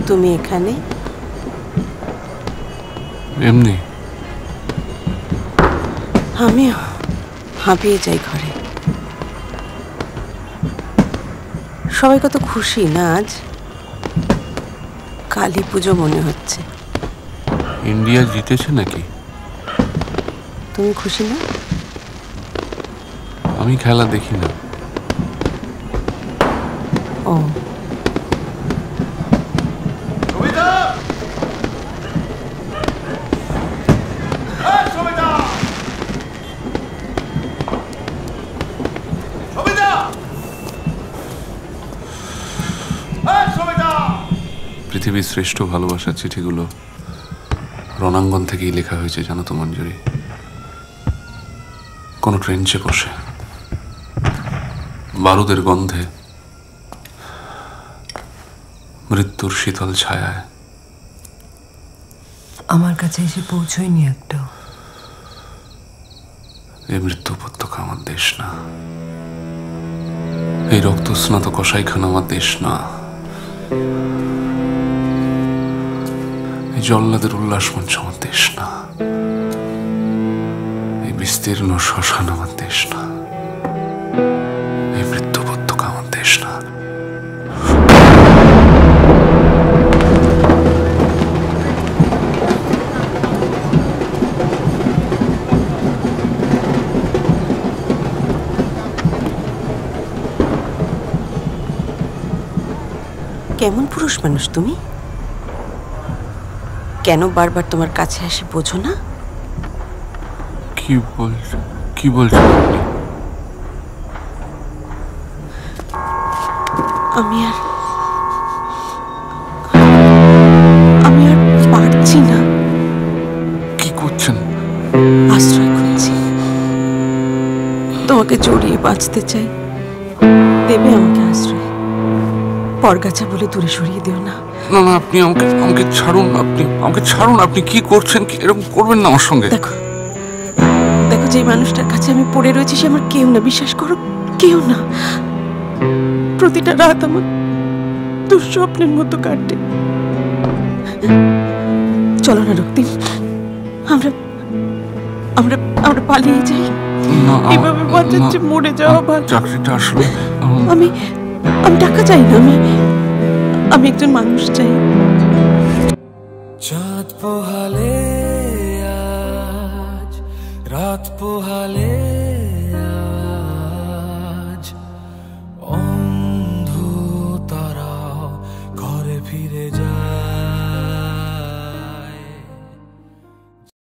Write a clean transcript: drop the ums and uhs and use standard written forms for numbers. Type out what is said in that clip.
তুমি এখানে? এমনি। আমি হাঁপিয়ে যাই ঘরে। সবাই কত খুশি না আজ। কালী পুজো মনে হচ্ছে। ইন্ডিয়া জিতেছে নাকি? তুমি খুশি না? আমি খেলা দেখি না। ও, পৃথিবীর শ্রেষ্ঠ ভালোবাসার চিঠিগুলো রণাঙ্গন থেকেই লেখা হয়েছে, জানো তো মঞ্জুরি। কোনো ট্রেঞ্চে বসে বারুদের গন্ধে, মৃত্যুর শীতল ছায়ায়। আমার কাছে এসে পৌঁছয়নি একটাও। এই মৃত্যু উপত্যকা আমার দেশ না, এই রক্তস্নাত কসাইখানা আমার দেশ না, এই জল্লাদের উল্লাস মঞ্চ আমার দেশ না, এই বিস্তীর্ণ শ্মশান আমার দেশ না, এই মৃত্যু উপত্যকা আমার দেশ না। কেমন পুরুষ মানুষ তুমি? কেন বারবার তোমার কাছে আসে বোঝো না? কি বলছেন আপনি? আমি আর পারছি না। কি করছেন? আশ্রয় খুঁজছি। তোমাকে জড়িয়ে বাঁচতে চাই। দেবে আমাকে আশ্রয়। পরগাছা বলে দূরে সরিয়ে দিও না। না না, আপনি আমাকে ছাড়ুন। আমাকে ছাড়ুন। আপনি কি করছেন? এরকম করবেন না আমার সঙ্গে। দেখো যে মানুষটার কাছে আমি পড়ে রয়েছি সে আমার কেউ না, বিশ্বাস করো, কেউ না। প্রতিটা রাত আমার দুঃস্বপ্নের মতো কাটে। চলো না রক্তিম, আমরা পালিয়ে যাই। এভাবে বাঁচাচ্ছে মরে যাওয়া ভালো। চাকরিটা আসলে আমি টাকা চাই না, আমি একজন মানুষ চাই। চাঁদ পোহালে আজ, রাত পোহালে আজ, অন্ধ তারা ঘরে ফিরে যায়।